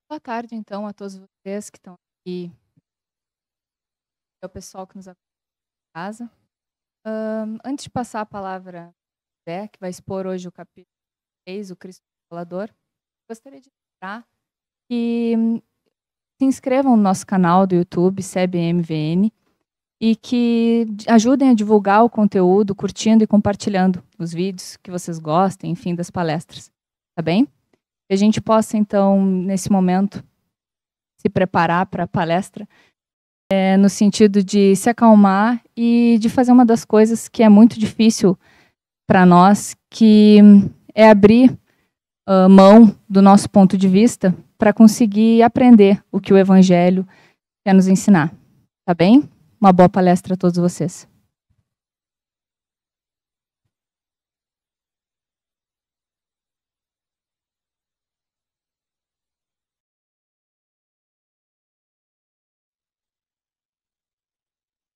Boa tarde, então, a todos vocês que estão aqui, ao pessoal que nos acompanha em casa. Antes de passar a palavra a Zé, que vai expor hoje o capítulo 6, o Cristo Consolador, gostaria de lembrar que se inscrevam no nosso canal do YouTube, SEBMVN, e que ajudem a divulgar o conteúdo, curtindo e compartilhando os vídeos que vocês gostem, enfim, das palestras. Tá bem? Que a gente possa, então, nesse momento, se preparar para a palestra, no sentido de se acalmar e de fazer uma das coisas que é muito difícil para nós, que é abrir mão do nosso ponto de vista para conseguir aprender o que o Evangelho quer nos ensinar. Tá bem? Uma boa palestra a todos vocês.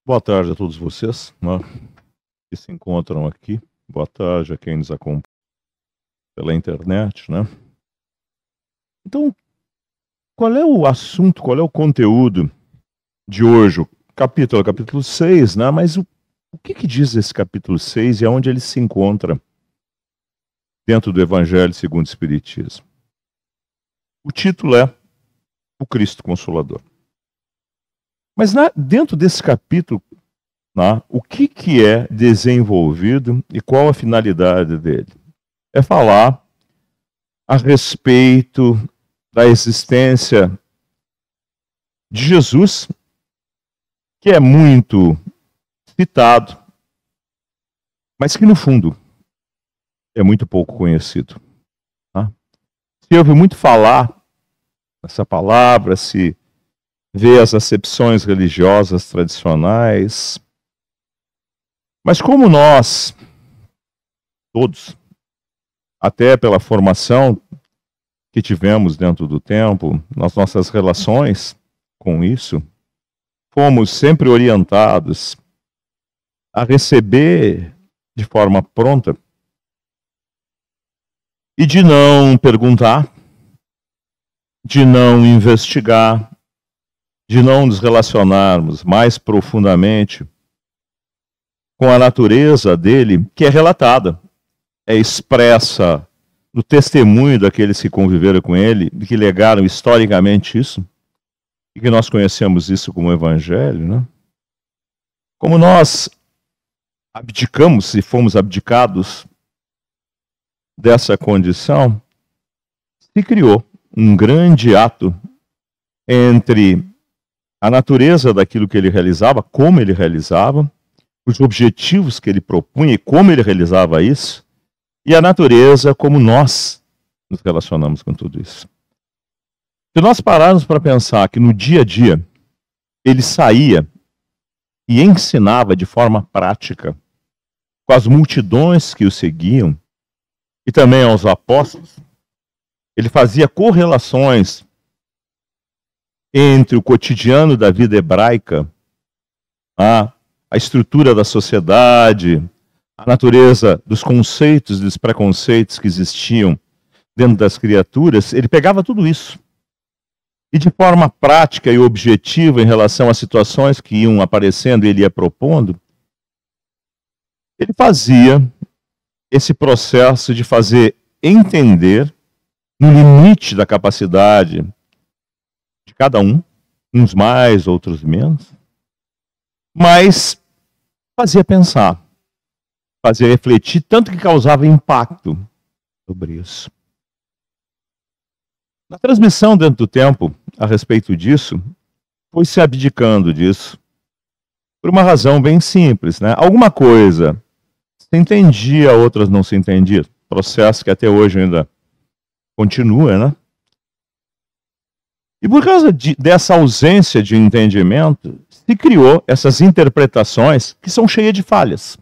Boa tarde a todos vocês, né, que se encontram aqui. Boa tarde a quem nos acompanha pela internet, né? Então, qual é o assunto, qual é o conteúdo de hoje? O capítulo 6, né? Mas o que diz esse capítulo 6 e aonde ele se encontra dentro do Evangelho segundo o Espiritismo? O título é O Cristo Consolador. Mas dentro desse capítulo, o que é desenvolvido e qual a finalidade dele? É falar a respeito da existência de Jesus, que é muito citado, mas que no fundo é muito pouco conhecido. Se ouve muito falar essa palavra, se vê as acepções religiosas tradicionais, mas como nós, todos, até pela formação que tivemos dentro do tempo, nas nossas relações com isso, fomos sempre orientados a receber de forma pronta e de não perguntar, de não investigar, de não nos relacionarmos mais profundamente com a natureza dele, que é relatada, é expressa no testemunho daqueles que conviveram com ele, que legaram historicamente isso, e que nós conhecemos isso como Evangelho, né? Como nós abdicamos e fomos abdicados dessa condição, se criou um grande ato entre a natureza daquilo que ele realizava, como ele realizava, os objetivos que ele propunha e como ele realizava isso, e a natureza como nós nos relacionamos com tudo isso. Se nós pararmos para pensar que no dia a dia ele saía e ensinava de forma prática com as multidões que o seguiam e também aos apóstolos, ele fazia correlações entre o cotidiano da vida hebraica, a estrutura da sociedade, a natureza dos conceitos e dos preconceitos que existiam dentro das criaturas. Ele pegava tudo isso e de forma prática e objetiva em relação às situações que iam aparecendo e ele ia propondo, ele fazia esse processo de fazer entender no limite da capacidade de cada um, uns mais, outros menos, mas fazia pensar, fazia refletir, tanto que causava impacto sobre isso. Na transmissão dentro do tempo, a respeito disso, foi se abdicando disso, por uma razão bem simples, né? Alguma coisa se entendia, outras não se entendia. Processo que até hoje ainda continua, né? E por causa dessa ausência de entendimento, se criou essas interpretações que são cheias de falhas.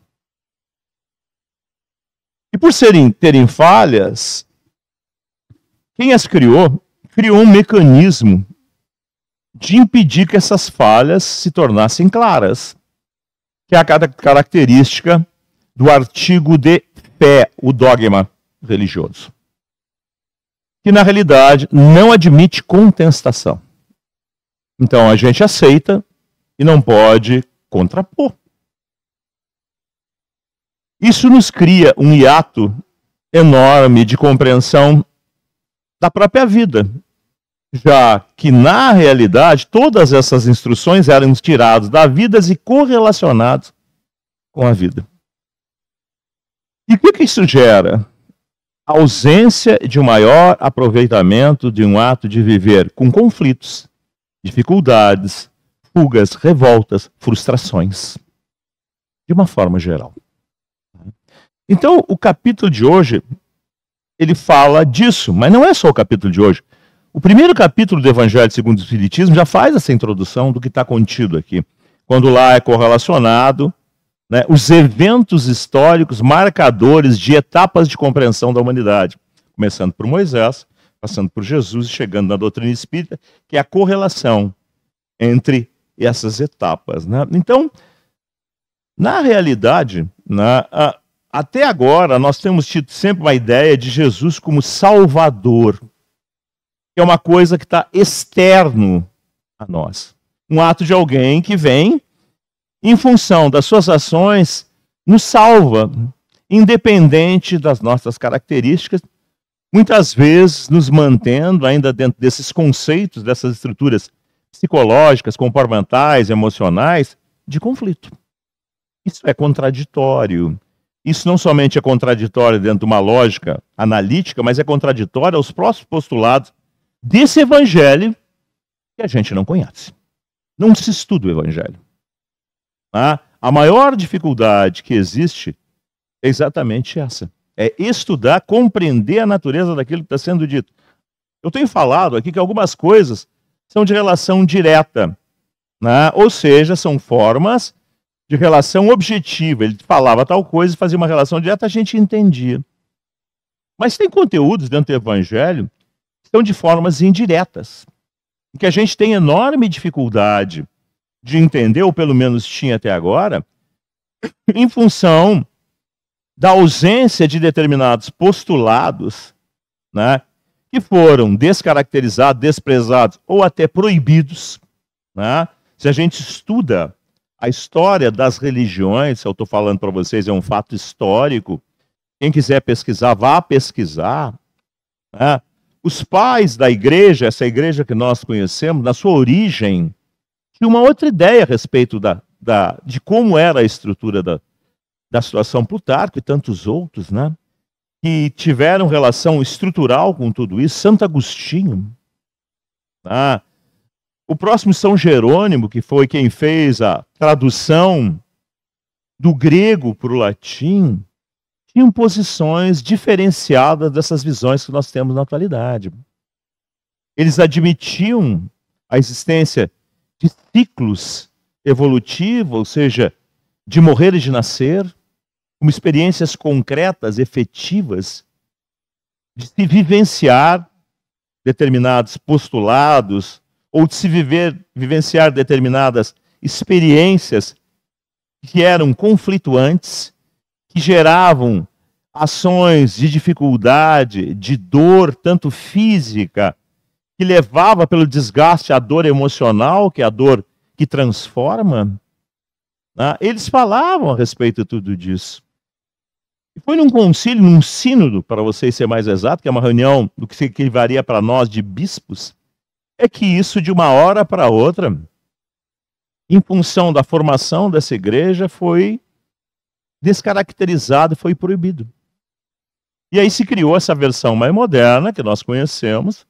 E por terem falhas, quem as criou um mecanismo de impedir que essas falhas se tornassem claras, que é a característica do artigo de fé, o dogma religioso. que na realidade não admite contestação. Então a gente aceita e não pode contrapor. Isso nos cria um hiato enorme de compreensão da própria vida, já que na realidade todas essas instruções eram tiradas da vida e correlacionadas com a vida. E o que isso gera? A ausência de um maior aproveitamento de um ato de viver com conflitos, dificuldades, fugas, revoltas, frustrações, de uma forma geral. Então, o capítulo de hoje, ele fala disso, mas não é só o capítulo de hoje. O primeiro capítulo do Evangelho segundo o Espiritismo já faz essa introdução do que está contido aqui, quando lá é correlacionado, né, os eventos históricos marcadores de etapas de compreensão da humanidade, começando por Moisés, passando por Jesus e chegando na doutrina espírita, que é a correlação entre essas etapas. Né? Então, na realidade, até agora, nós temos tido sempre uma ideia de Jesus como Salvador, que é uma coisa que está externo a nós. Um ato de alguém que vem, em função das suas ações, nos salva, independente das nossas características, muitas vezes nos mantendo ainda dentro desses conceitos, dessas estruturas psicológicas, comportamentais, emocionais, de conflito. Isso é contraditório. Isso não somente é contraditório dentro de uma lógica analítica, mas é contraditório aos próprios postulados desse evangelho que a gente não conhece. Não se estuda o evangelho. A maior dificuldade que existe é exatamente essa. É estudar, compreender a natureza daquilo que está sendo dito. Eu tenho falado aqui que algumas coisas são de relação direta, né? Ou seja, são formas de relação objetiva. Ele falava tal coisa e fazia uma relação direta, a gente entendia. Mas tem conteúdos dentro do Evangelho que são de formas indiretas, em que a gente tem enorme dificuldade de entender, ou pelo menos tinha até agora, em função da ausência de determinados postulados, né, que foram descaracterizados, desprezados ou até proibidos. Né? Se a gente estuda a história das religiões, eu estou falando para vocês, é um fato histórico. Quem quiser pesquisar, vá pesquisar. Né? Os pais da igreja, essa igreja que nós conhecemos, na sua origem, tinha uma outra ideia a respeito de como era a estrutura da situação Plutarco e tantos outros, né? Que tiveram relação estrutural com tudo isso. Santo Agostinho, o próximo São Jerônimo, que foi quem fez a tradução do grego para o latim, tinham posições diferenciadas dessas visões que nós temos na atualidade. Eles admitiam a existência de ciclos evolutivos, ou seja, de morrer e de nascer, como experiências concretas, efetivas, de se vivenciar determinados postulados, ou de se vivenciar determinadas experiências que eram conflituantes, que geravam ações de dificuldade, de dor, tanto física, que levava pelo desgaste à dor emocional, que é a dor que transforma. Eles falavam a respeito de tudo disso. E foi num concílio, num sínodo, para vocês ser mais exato, que é uma reunião do que se equivalaria para nós de bispos, é que isso, de uma hora para outra, em função da formação dessa igreja, foi descaracterizado, foi proibido. E aí se criou essa versão mais moderna, que nós conhecemos,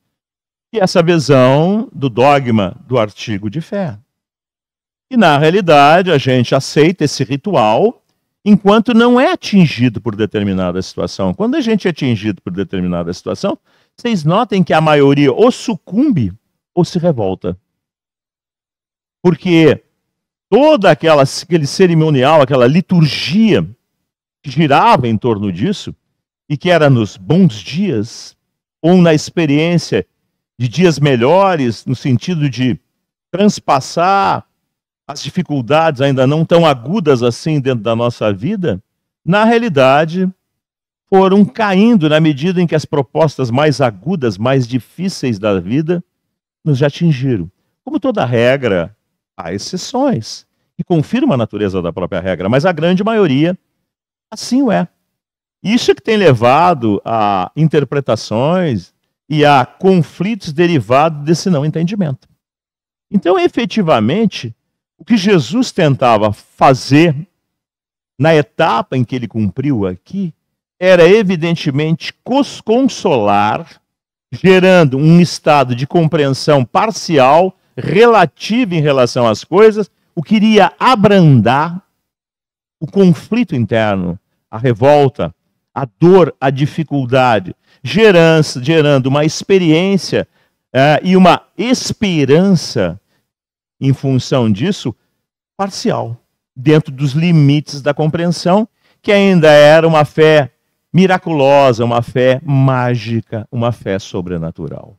que é essa visão do dogma do artigo de fé. E, na realidade, a gente aceita esse ritual enquanto não é atingido por determinada situação. Quando a gente é atingido por determinada situação, vocês notem que a maioria ou sucumbe ou se revolta. Porque todo aquele cerimonial, aquela liturgia que girava em torno disso, e que era nos bons dias, ou na experiência de dias melhores, no sentido de transpassar as dificuldades ainda não tão agudas assim dentro da nossa vida, na realidade, foram caindo na medida em que as propostas mais agudas, mais difíceis da vida nos atingiram. Como toda regra, há exceções, que confirma a natureza da própria regra, mas a grande maioria assim o é. Isso que tem levado a interpretações e a conflitos derivados desse não entendimento. Então, efetivamente, o que Jesus tentava fazer na etapa em que ele cumpriu aqui era evidentemente consolar, gerando um estado de compreensão parcial, relativa em relação às coisas, o que iria abrandar o conflito interno, a revolta, a dor, a dificuldade, gerando uma experiência e uma esperança em função disso, parcial, dentro dos limites da compreensão, que ainda era uma fé miraculosa, uma fé mágica, uma fé sobrenatural.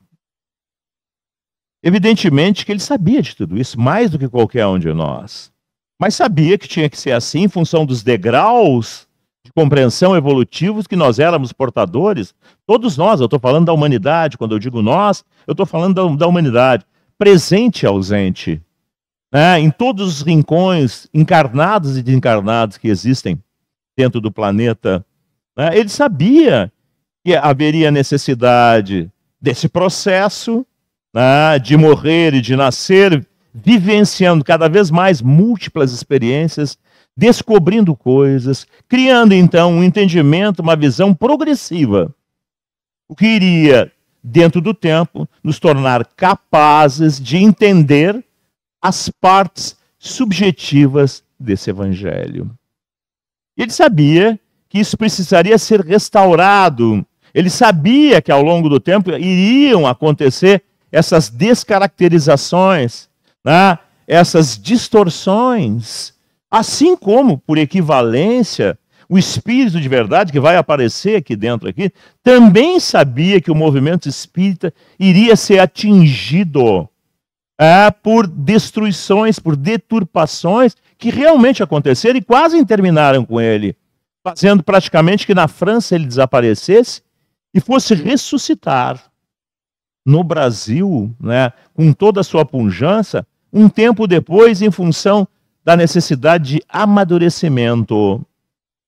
Evidentemente que ele sabia de tudo isso, mais do que qualquer um de nós. Mas sabia que tinha que ser assim em função dos degraus de compreensão evolutivos que nós éramos portadores. Todos nós, eu estou falando da humanidade, quando eu digo nós, eu estou falando da humanidade, presente e ausente, em todos os rincões encarnados e desencarnados que existem dentro do planeta. Ele sabia que haveria necessidade desse processo de morrer e de nascer, vivenciando cada vez mais múltiplas experiências, descobrindo coisas, criando então um entendimento, uma visão progressiva, o que iria, dentro do tempo, nos tornar capazes de entender as partes subjetivas desse evangelho. Ele sabia que isso precisaria ser restaurado. Ele sabia que ao longo do tempo iriam acontecer essas descaracterizações, essas distorções, assim como, por equivalência, o espírito de verdade que vai aparecer aqui dentro, também sabia que o movimento espírita iria ser atingido por destruições, por deturpações que realmente aconteceram e quase terminaram com ele, fazendo praticamente que na França ele desaparecesse e fosse ressuscitar no Brasil, com toda a sua pujança, um tempo depois, em função da necessidade de amadurecimento,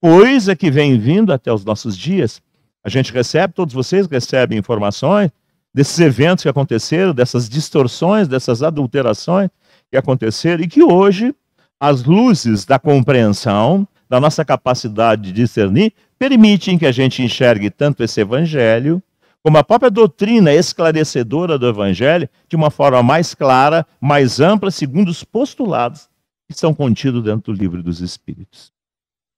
coisa que vem vindo até os nossos dias. A gente recebe, todos vocês recebem informações desses eventos que aconteceram, dessas distorções, dessas adulterações que aconteceram, e que hoje as luzes da compreensão, da nossa capacidade de discernir, permitem que a gente enxergue tanto esse evangelho, como a própria doutrina esclarecedora do evangelho, de uma forma mais clara, mais ampla, segundo os postulados que estão contidos dentro do Livro dos Espíritos.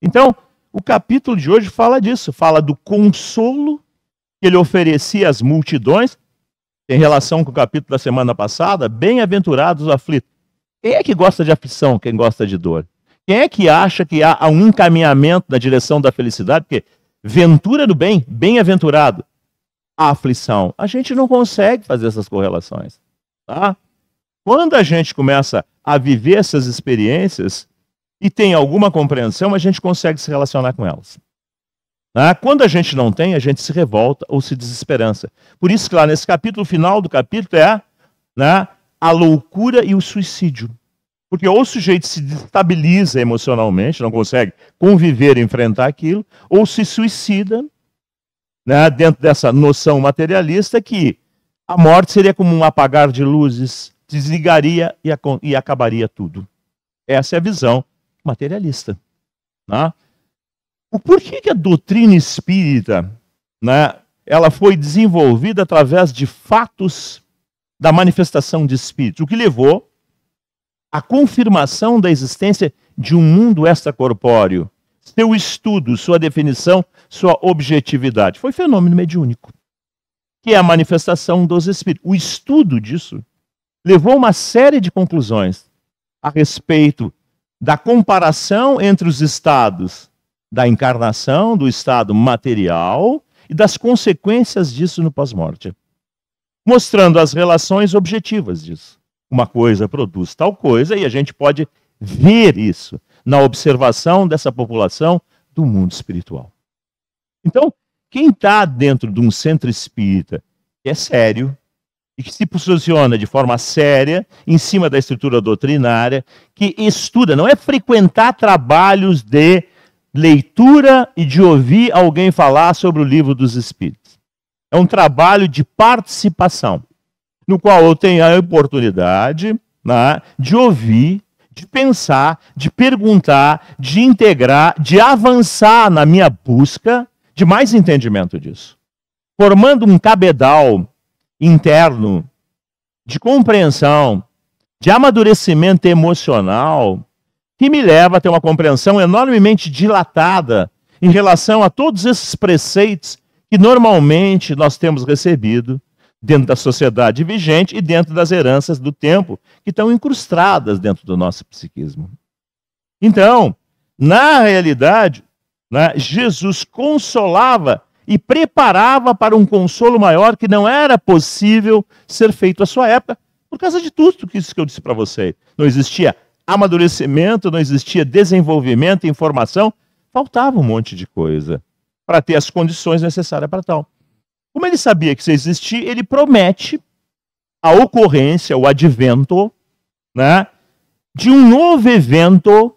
Então, o capítulo de hoje fala disso, fala do consolo que ele oferecia às multidões, em relação com o capítulo da semana passada, bem-aventurados os aflitos. Quem é que gosta de aflição, quem gosta de dor? Quem é que acha que há um encaminhamento na direção da felicidade? Porque ventura do bem, bem-aventurado. A aflição. A gente não consegue fazer essas correlações. Tá? Quando a gente começa a viver essas experiências e tem alguma compreensão, a gente consegue se relacionar com elas. Quando a gente não tem, a gente se revolta ou se desesperança. Por isso, claro, nesse capítulo, o final do capítulo é a loucura e o suicídio. Porque ou o sujeito se destabiliza emocionalmente, não consegue conviver e enfrentar aquilo, ou se suicida, dentro dessa noção materialista que a morte seria como um apagar de luzes, desligaria e acabaria tudo. Essa é a visão materialista. O porquê que a doutrina espírita ela foi desenvolvida através de fatos da manifestação de espíritos, o que levou à confirmação da existência de um mundo extracorpóreo, seu estudo, sua definição, sua objetividade. Foi fenômeno mediúnico, que é a manifestação dos espíritos. O estudo disso levou a uma série de conclusões a respeito da comparação entre os estados da encarnação, do estado material e das consequências disso no pós-morte, mostrando as relações objetivas disso. Uma coisa produz tal coisa e a gente pode ver isso na observação dessa população do mundo espiritual. Então, quem está dentro de um centro espírita que é sério e que se posiciona de forma séria em cima da estrutura doutrinária, que estuda, não é frequentar trabalhos de leitura e de ouvir alguém falar sobre o livro dos Espíritos. É um trabalho de participação, no qual eu tenho a oportunidade, né, de ouvir, de pensar, de perguntar, de integrar, de avançar na minha busca de mais entendimento disso, formando um cabedal interno de compreensão, de amadurecimento emocional, que me leva a ter uma compreensão enormemente dilatada em relação a todos esses preceitos que normalmente nós temos recebido dentro da sociedade vigente e dentro das heranças do tempo que estão incrustadas dentro do nosso psiquismo. Então, na realidade, né, Jesus consolava e preparava para um consolo maior que não era possível ser feito à sua época, por causa de tudo isso que eu disse para você. Não existia amadurecimento, não existia desenvolvimento, informação, faltava um monte de coisa para ter as condições necessárias para tal. Como ele sabia que isso existia, ele promete a ocorrência, o advento, né, de um novo evento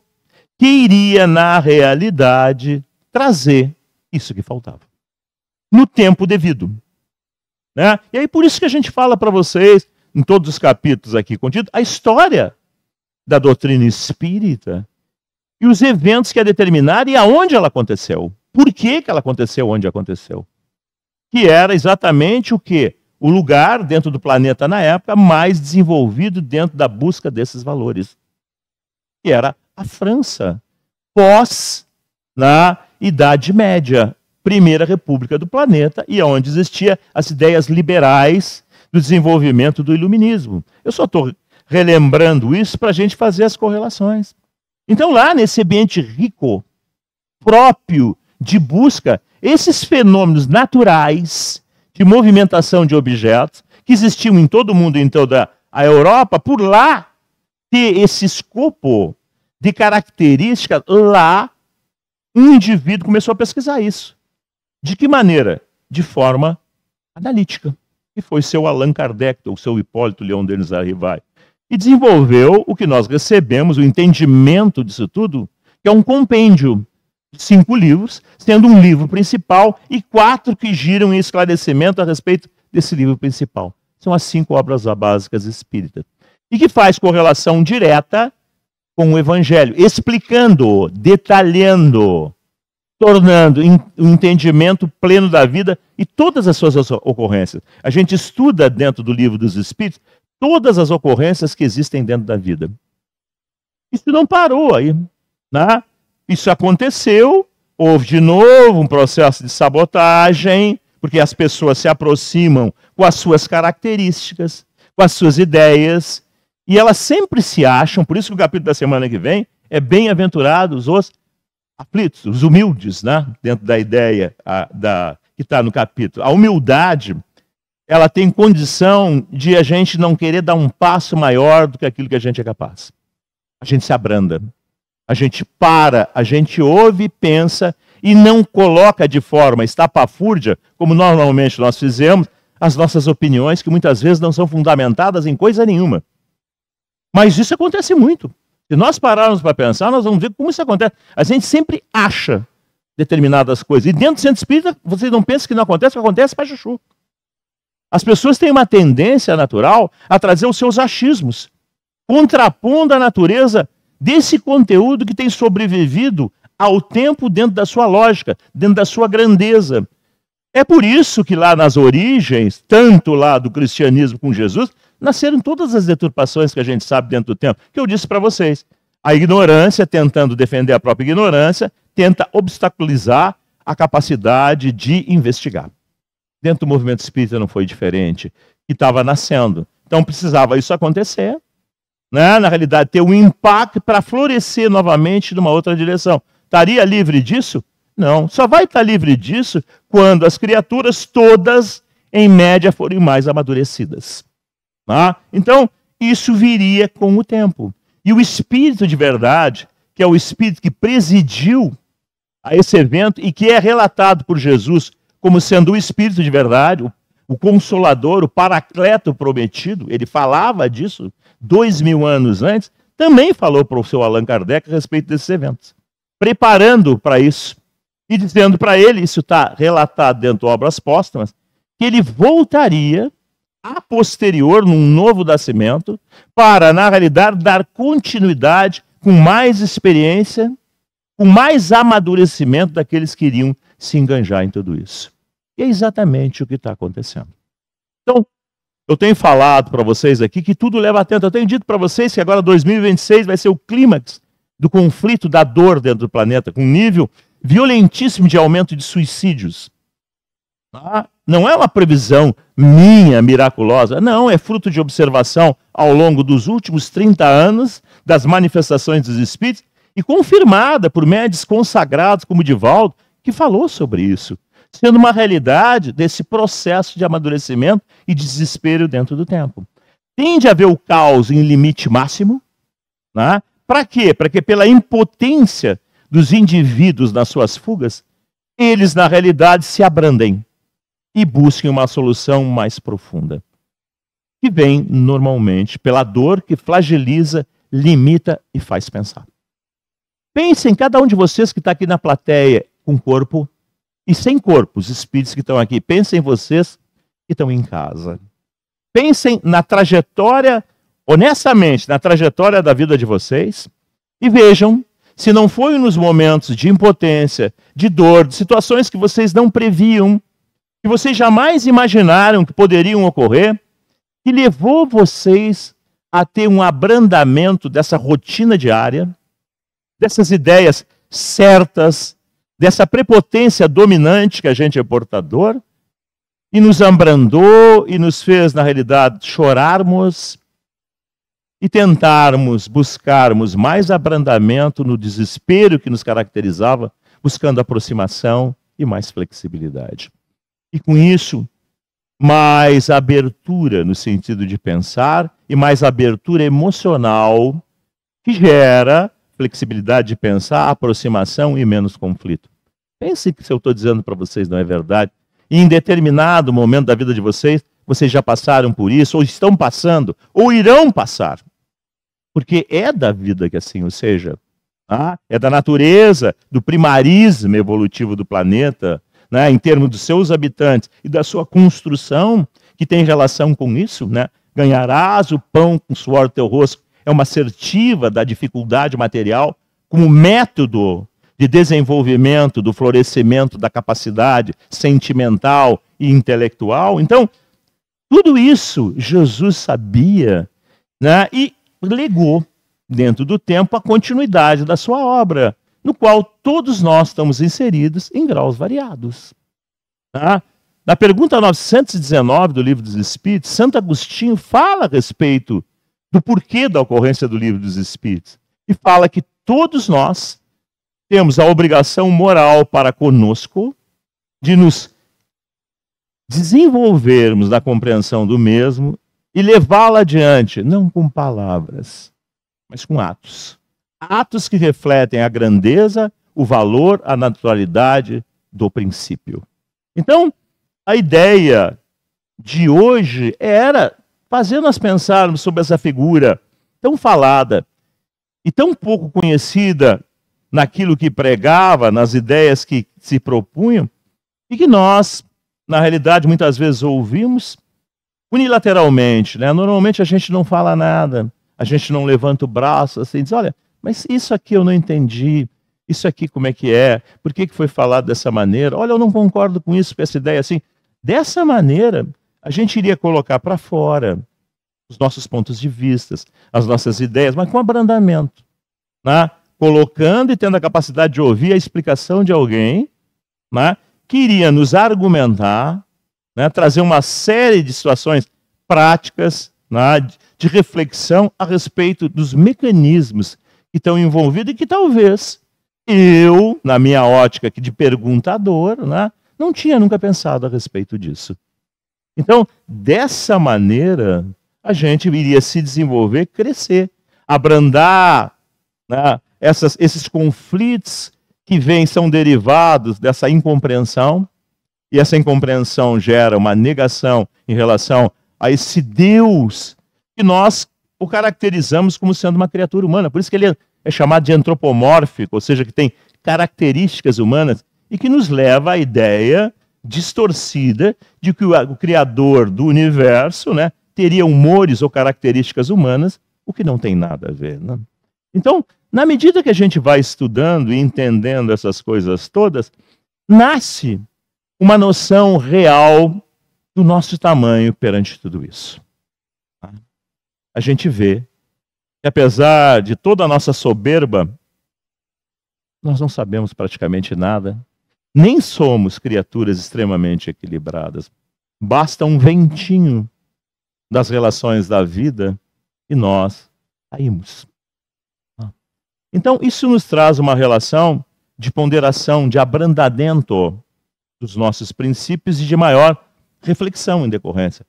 que iria, na realidade, trazer isso que faltava, no tempo devido. Né? E aí por isso que a gente fala para vocês, em todos os capítulos aqui contidos, a história da doutrina espírita e os eventos que a determinaram e aonde ela aconteceu. Por que ela aconteceu onde aconteceu? Que era exatamente o quê? O lugar dentro do planeta na época mais desenvolvido dentro da busca desses valores. Que era a França, pós na Idade Média, primeira república do planeta, e onde existiam as ideias liberais do desenvolvimento do iluminismo. Eu só estou relembrando isso para a gente fazer as correlações. Então lá nesse ambiente rico, próprio de busca, esses fenômenos naturais de movimentação de objetos, que existiam em todo o mundo, em toda a Europa, por lá ter esse escopo de características, lá um indivíduo começou a pesquisar isso. De que maneira? De forma analítica. E foi seu Allan Kardec, ou seu Hipólito Leon Denis Arrivai. E desenvolveu o que nós recebemos, o entendimento disso tudo, que é um compêndio de 5 livros, sendo um livro principal e 4 que giram em esclarecimento a respeito desse livro principal. São as 5 obras básicas espíritas. E que faz correlação direta com o Evangelho, explicando, detalhando, tornando um entendimento pleno da vida e todas as suas ocorrências. A gente estuda dentro do Livro dos Espíritos todas as ocorrências que existem dentro da vida. Isso não parou aí, né? Isso aconteceu, houve de novo um processo de sabotagem, porque as pessoas se aproximam com as suas características, com as suas ideias, e elas sempre se acham, por isso que o capítulo da semana que vem é bem-aventurados os aflitos, os humildes, né? Dentro da ideia que está no capítulo. A humildade, ela tem condição de a gente não querer dar um passo maior do que aquilo que a gente é capaz. A gente se abranda, a gente para, a gente ouve, pensa e não coloca de forma estapafúrdia, como normalmente nós fizemos, as nossas opiniões, que muitas vezes não são fundamentadas em coisa nenhuma. Mas isso acontece muito. Se nós pararmos para pensar, nós vamos ver como isso acontece. A gente sempre acha determinadas coisas. E dentro do centro espírita, vocês não pensam que não acontece, o que acontece para chuchu. As pessoas têm uma tendência natural a trazer os seus achismos, contrapondo a natureza desse conteúdo que tem sobrevivido ao tempo dentro da sua lógica, dentro da sua grandeza. É por isso que lá nas origens, tanto lá do cristianismo com Jesus, nasceram todas as deturpações que a gente sabe dentro do tempo, que eu disse para vocês. A ignorância, tentando defender a própria ignorância, tenta obstaculizar a capacidade de investigar. Dentro do movimento espírita não foi diferente, que estava nascendo. Então precisava isso acontecer, né? Na realidade ter um impacto para florescer novamente numa outra direção. Estaria livre disso? Não. Só vai estar livre disso quando as criaturas todas, em média, forem mais amadurecidas. Tá? Então, isso viria com o tempo. E o espírito de verdade, que é o espírito que presidiu a esse evento e que é relatado por Jesus como sendo o Espírito de verdade, o Consolador, o Paracleto prometido, ele falava disso 2000 anos antes, também falou para o seu Allan Kardec a respeito desses eventos, preparando para isso e dizendo para ele, isso está relatado dentro de Obras Póstumas, que ele voltaria a posterior, num novo nascimento, para, na realidade, dar continuidade com mais experiência, com mais amadurecimento daqueles que iriam se enganjar em tudo isso. E é exatamente o que está acontecendo. Então, eu tenho falado para vocês aqui que tudo leva a tempo. Eu tenho dito para vocês que agora 2026 vai ser o clímax do conflito da dor dentro do planeta, com um nível violentíssimo de aumento de suicídios. Não é uma previsão minha, miraculosa. Não, é fruto de observação ao longo dos últimos 30 anos das manifestações dos espíritos e confirmada por médios consagrados como Divaldo, que falou sobre isso, sendo uma realidade desse processo de amadurecimento e desespero dentro do tempo. Tende a haver o caos em limite máximo. Né? Para quê? Para que pela impotência dos indivíduos nas suas fugas, eles na realidade se abrandem e busquem uma solução mais profunda, que vem normalmente pela dor que flageliza, limita e faz pensar. Pensem, cada um de vocês que está aqui na plateia, com corpo e sem corpo, os espíritos que estão aqui, pensem em vocês que estão em casa. Pensem na trajetória, honestamente, na trajetória da vida de vocês e vejam se não foi nos momentos de impotência, de dor, de situações que vocês não previam, que vocês jamais imaginaram que poderiam ocorrer, que levou vocês a ter um abrandamento dessa rotina diária, dessas ideias certas, dessa prepotência dominante que a gente é portador, e nos abrandou e nos fez, na realidade, chorarmos e tentarmos, buscarmos mais abrandamento no desespero que nos caracterizava, buscando aproximação e mais flexibilidade. E com isso, mais abertura no sentido de pensar e mais abertura emocional que gera flexibilidade de pensar, aproximação e menos conflito. Pense que se eu estou dizendo para vocês não é verdade. E em determinado momento da vida de vocês, vocês já passaram por isso, ou estão passando, ou irão passar. Porque é da vida que assim o seja. É da natureza, do primarismo evolutivo do planeta, né, em termos dos seus habitantes e da sua construção, que tem relação com isso, né? Ganharás o pão com o suor do teu rosto, é uma assertiva da dificuldade material como método de desenvolvimento, do florescimento da capacidade sentimental e intelectual. Então, tudo isso Jesus sabia, né, e legou dentro do tempo a continuidade da sua obra, no qual todos nós estamos inseridos em graus variados. Tá? Na pergunta 919 do Livro dos Espíritos, Santo Agostinho fala a respeito do porquê da ocorrência do Livro dos Espíritos. E fala que todos nós temos a obrigação moral para conosco de nos desenvolvermos na compreensão do mesmo e levá-lo adiante, não com palavras, mas com atos. Atos que refletem a grandeza, o valor, a naturalidade do princípio. Então, a ideia de hoje era fazer nós pensarmos sobre essa figura tão falada e tão pouco conhecida naquilo que pregava, nas ideias que se propunham, e que nós, na realidade, muitas vezes ouvimos unilateralmente, né? Normalmente a gente não fala nada, a gente não levanta o braço assim, diz, olha, mas isso aqui eu não entendi, isso aqui como é que é, por que foi falado dessa maneira? Olha, eu não concordo com isso, com essa ideia assim. Dessa maneira, a gente iria colocar para fora os nossos pontos de vista, as nossas ideias, mas com abrandamento, né? Colocando e tendo a capacidade de ouvir a explicação de alguém, né, que iria nos argumentar, né, trazer uma série de situações práticas, né, de reflexão a respeito dos mecanismos que estão envolvidos e que talvez eu, na minha ótica aqui de perguntador, né, não tinha nunca pensado a respeito disso. Então, dessa maneira, a gente iria se desenvolver, crescer, abrandar, né, esses conflitos que vêm são derivados dessa incompreensão, e essa incompreensão gera uma negação em relação a esse Deus que nós o caracterizamos como sendo uma criatura humana. Por isso que ele é chamado de antropomórfico, ou seja, que tem características humanas, e que nos leva à ideia distorcida de que o Criador do universo, né, teria humores ou características humanas, o que não tem nada a ver. Né? Então, na medida que a gente vai estudando e entendendo essas coisas todas, nasce uma noção real do nosso tamanho perante tudo isso. A gente vê que, apesar de toda a nossa soberba, nós não sabemos praticamente nada, nem somos criaturas extremamente equilibradas. Basta um ventinho das relações da vida e nós caímos. Então, isso nos traz uma relação de ponderação, de abrandamento dos nossos princípios e de maior reflexão em decorrência.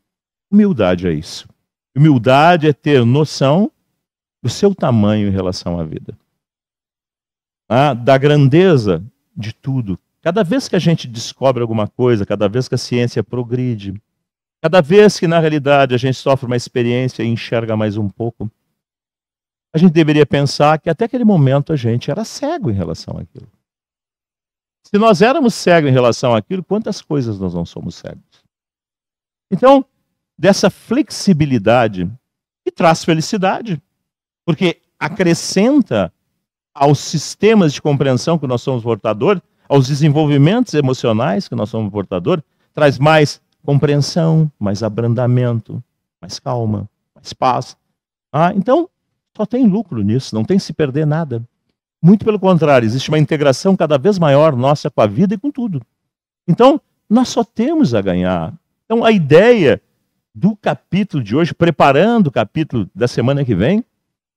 Humildade é isso. Humildade é ter noção do seu tamanho em relação à vida. Da grandeza de tudo. Cada vez que a gente descobre alguma coisa, cada vez que a ciência progride, cada vez que na realidade a gente sofre uma experiência e enxerga mais um pouco, a gente deveria pensar que até aquele momento a gente era cego em relação àquilo. Se nós éramos cegos em relação àquilo, quantas coisas nós não somos cegos? Então, dessa flexibilidade que traz felicidade, porque acrescenta aos sistemas de compreensão que nós somos portadores, aos desenvolvimentos emocionais que nós somos portadores, traz mais compreensão, mais abrandamento, mais calma, mais paz. Então, só tem lucro nisso, não tem se perder nada. Muito pelo contrário, existe uma integração cada vez maior nossa com a vida e com tudo. Então, nós só temos a ganhar. Então, a ideia do capítulo de hoje, preparando o capítulo da semana que vem,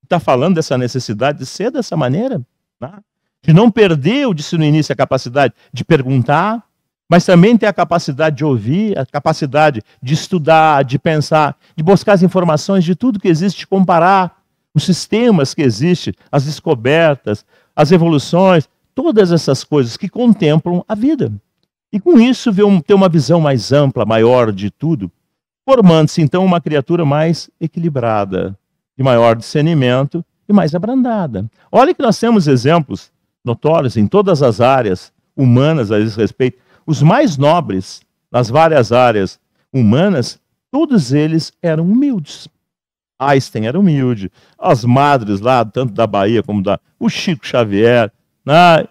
está falando dessa necessidade de ser dessa maneira, né? De não perder, eu disse no início, a capacidade de perguntar, mas também ter a capacidade de ouvir, a capacidade de estudar, de pensar, de buscar as informações de tudo que existe, de comparar os sistemas que existem, as descobertas, as evoluções, todas essas coisas que contemplam a vida. E com isso ter uma visão mais ampla, maior de tudo, formando-se então uma criatura mais equilibrada, de maior discernimento e mais abrandada. Olha que nós temos exemplos notórios em todas as áreas humanas a esse respeito. Os mais nobres, nas várias áreas humanas, todos eles eram humildes. Einstein era humilde, as madres lá, tanto da Bahia como o Chico Xavier,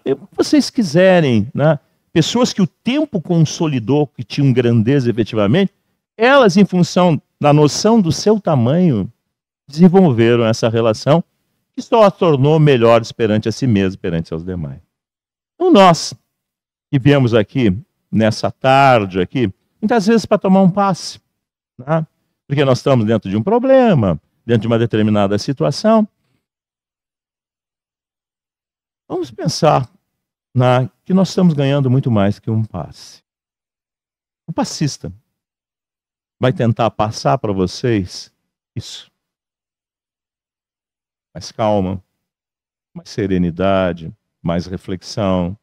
o que vocês quiserem, pessoas que o tempo consolidou, que tinham grandeza efetivamente, elas, em função da noção do seu tamanho, desenvolveram essa relação que só as tornou melhores perante a si mesmo, perante seus demais. Então nós, que viemos aqui, nessa tarde aqui, muitas vezes para tomar um passe, porque nós estamos dentro de um problema, dentro de uma determinada situação. Vamos pensar que nós estamos ganhando muito mais que um passe. O passista vai tentar passar para vocês isso. Mais calma, mais serenidade, mais reflexão,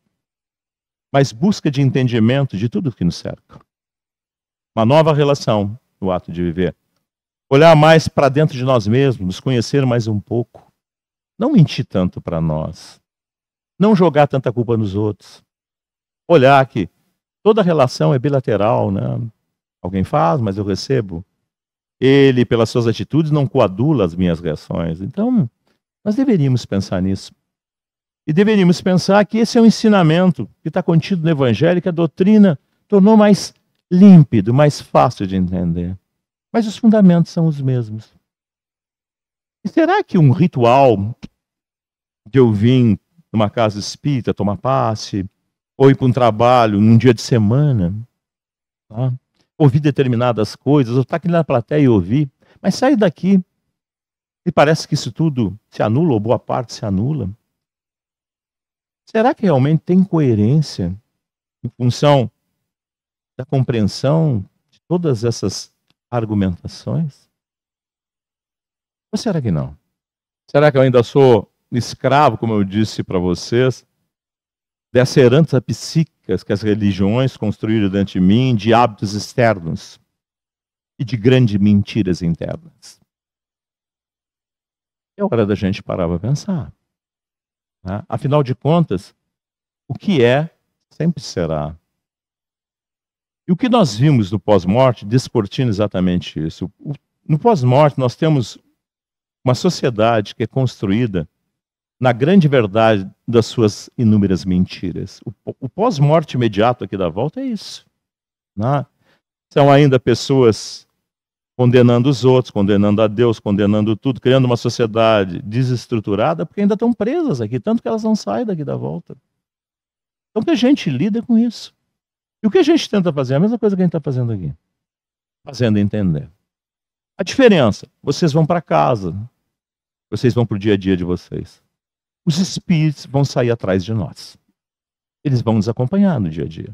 mais busca de entendimento de tudo que nos cerca. Uma nova relação no ato de viver. Olhar mais para dentro de nós mesmos, nos conhecer mais um pouco. Não mentir tanto para nós. Não jogar tanta culpa nos outros. Olhar que toda relação é bilateral, Alguém faz, mas eu recebo. Ele, pelas suas atitudes, não coadula as minhas reações. Então, nós deveríamos pensar nisso. E deveríamos pensar que esse é um ensinamento que está contido no Evangelho, que a doutrina tornou mais límpido, mais fácil de entender. Mas os fundamentos são os mesmos. E será que um ritual de eu vir numa casa espírita tomar passe, ou ir para um trabalho num dia de semana, ouvir determinadas coisas, ou estar aqui na plateia e ouvir, mas sair daqui e parece que isso tudo se anula, ou boa parte se anula? Será que realmente tem coerência em função da compreensão de todas essas argumentações? Ou será que não? Será que eu ainda sou escravo, como eu disse para vocês, dessa herança psíquica que as religiões construíram dentro de mim, de hábitos externos e de grandes mentiras internas. É hora da gente parar para pensar. Né? Afinal de contas, o que é, sempre será. E o que nós vimos no pós-morte descortina exatamente isso. No pós-morte, nós temos uma sociedade que é construída na grande verdade das suas inúmeras mentiras. O pós-morte imediato aqui da volta é isso. Né? São ainda pessoas condenando os outros, condenando a Deus, condenando tudo, criando uma sociedade desestruturada, porque ainda estão presas aqui, tanto que elas não saem daqui da volta. Então que a gente lida com isso. E o que a gente tenta fazer? A mesma coisa que a gente está fazendo aqui. Fazendo entender. A diferença, vocês vão para casa, vocês vão para o dia a dia de vocês. Os espíritos vão sair atrás de nós. Eles vão nos acompanhar no dia a dia.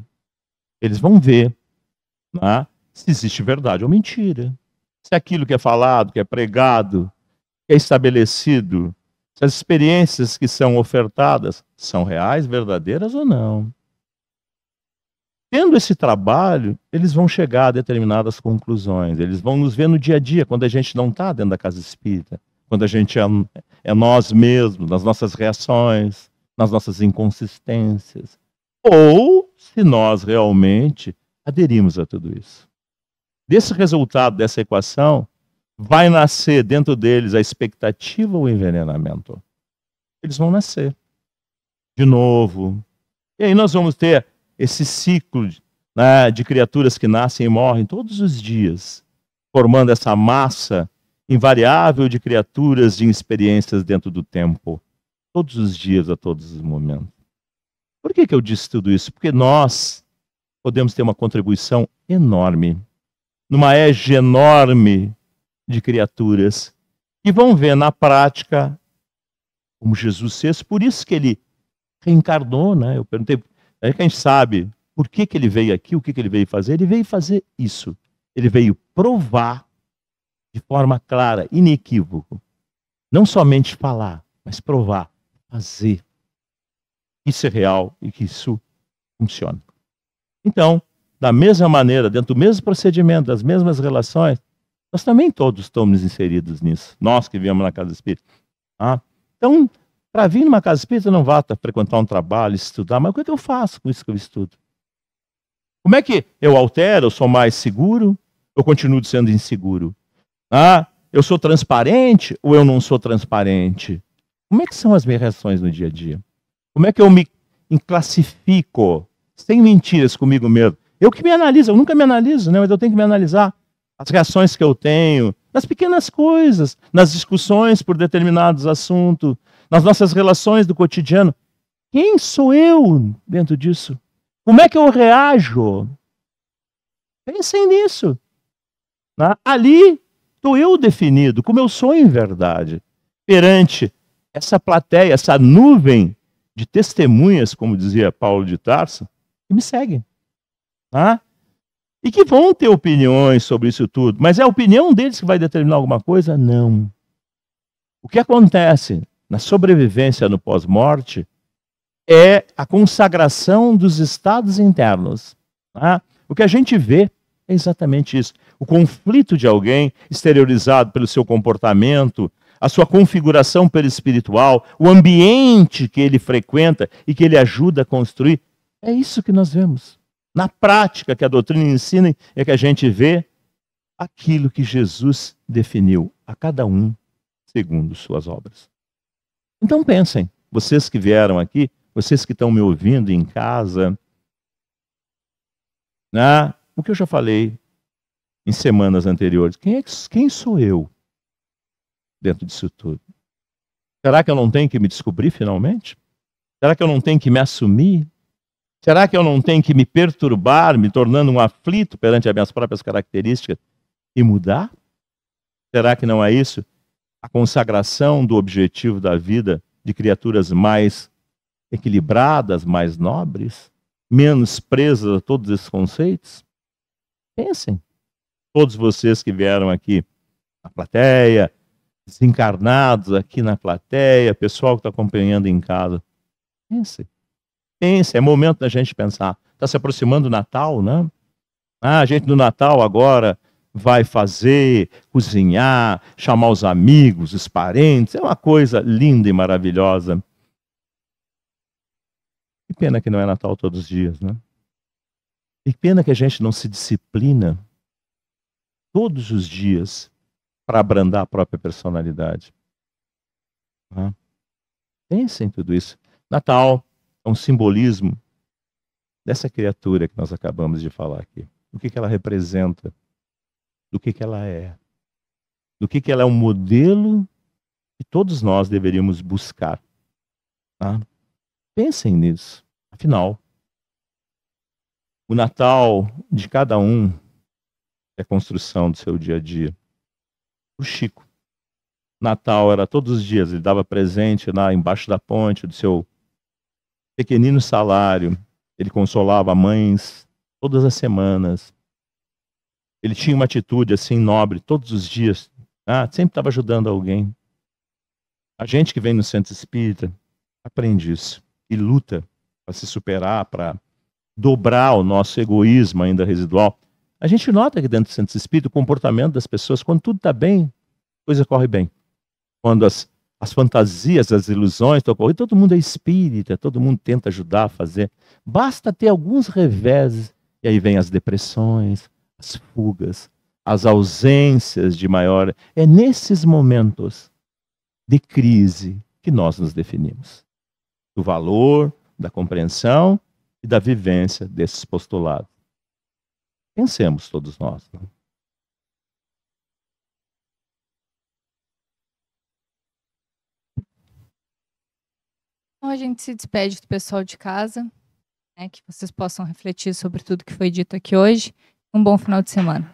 Eles vão ver, né, se existe verdade ou mentira. Se aquilo que é falado, que é pregado, que é estabelecido, se as experiências que são ofertadas são reais, verdadeiras ou não. Tendo esse trabalho, eles vão chegar a determinadas conclusões. Eles vão nos ver no dia a dia, quando a gente não está dentro da casa espírita. Quando a gente é nós mesmos, nas nossas reações, nas nossas inconsistências. Ou se nós realmente aderimos a tudo isso. Desse resultado, dessa equação, vai nascer dentro deles a expectativa ou o envenenamento. Eles vão nascer de novo. E aí nós vamos ter esse ciclo, né, de criaturas que nascem e morrem todos os dias, formando essa massa invariável de criaturas de experiências dentro do tempo, todos os dias, a todos os momentos. Por que eu disse tudo isso? Porque nós podemos ter uma contribuição enorme, numa égide enorme de criaturas que vão ver na prática como Jesus fez. Por isso que ele reencarnou, né? Eu perguntei, aí que a gente sabe por que ele veio aqui, o que ele veio fazer. Ele veio fazer isso. Ele veio provar de forma clara, inequívoca. Não somente falar, mas provar, fazer. Isso é real e que isso funciona. Então, da mesma maneira, dentro do mesmo procedimento, das mesmas relações, nós também todos estamos inseridos nisso. Nós que viemos na casa espírita. Ah, então, para vir numa casa espírita, não vá frequentar um trabalho, estudar, mas o que é que eu faço com isso que eu estudo? Como é que eu altero? Eu sou mais seguro? Eu continuo sendo inseguro? Ah, eu sou transparente ou eu não sou transparente? Como é que são as minhas reações no dia a dia? Como é que eu me classifico, sem mentiras comigo mesmo? Eu que me analiso, eu nunca me analiso, né? Mas eu tenho que me analisar as reações que eu tenho, nas pequenas coisas, nas discussões por determinados assuntos, nas nossas relações do cotidiano. Quem sou eu dentro disso? Como é que eu reajo? Pensem nisso. Ali estou eu definido, como eu sou em verdade, perante essa plateia, essa nuvem de testemunhas, como dizia Paulo de Tarso, que me seguem. E que vão ter opiniões sobre isso tudo. Mas é a opinião deles que vai determinar alguma coisa? Não. O que acontece na sobrevivência no pós-morte é a consagração dos estados internos. O que a gente vê é exatamente isso. O conflito de alguém exteriorizado pelo seu comportamento, a sua configuração perispiritual, o ambiente que ele frequenta e que ele ajuda a construir. É isso que nós vemos. Na prática que a doutrina ensina é que a gente vê aquilo que Jesus definiu a cada um segundo suas obras. Então pensem, vocês que vieram aqui, vocês que estão me ouvindo em casa, o que eu já falei em semanas anteriores, quem sou eu dentro disso tudo? Será que eu não tenho que me descobrir finalmente? Será que eu não tenho que me assumir? Será que eu não tenho que me perturbar, me tornando um aflito perante as minhas próprias características e mudar? Será que não é isso a consagração do objetivo da vida de criaturas mais equilibradas, mais nobres, menos presas a todos esses conceitos? Pensem. Todos vocês que vieram aqui na plateia, desencarnados aqui na plateia, pessoal que está acompanhando em casa, pensem. Pense, é momento da gente pensar. Está se aproximando do Natal, né? A gente no Natal agora vai fazer, cozinhar, chamar os amigos, os parentes. É uma coisa linda e maravilhosa. Que pena que não é Natal todos os dias, né? Que pena que a gente não se disciplina todos os dias para abrandar a própria personalidade. Né? Pense em tudo isso. Natal é um simbolismo dessa criatura que nós acabamos de falar aqui. O que ela representa, do que ela é, do que ela é um modelo que todos nós deveríamos buscar. Tá? Pensem nisso. Afinal, o Natal de cada um é a construção do seu dia a dia. O Chico, Natal era todos os dias, ele dava presente lá embaixo da ponte do seu pequenino salário, ele consolava mães todas as semanas. Ele tinha uma atitude assim nobre todos os dias, sempre estava ajudando alguém. A gente que vem no centro espírita aprende isso e luta para se superar, para dobrar o nosso egoísmo ainda residual. A gente nota que dentro do centro espírita o comportamento das pessoas, quando tudo está bem, a coisa corre bem. Quando as fantasias, as ilusões estão correndo, todo mundo é espírita, todo mundo tenta ajudar a fazer. Basta ter alguns reveses, e aí vem as depressões, as fugas, as ausências de maior... É nesses momentos de crise que nós nos definimos. Do valor, da compreensão e da vivência desses postulados. Pensemos todos nós. Né? Então a gente se despede do pessoal de casa, né, que vocês possam refletir sobre tudo que foi dito aqui hoje. Um bom final de semana.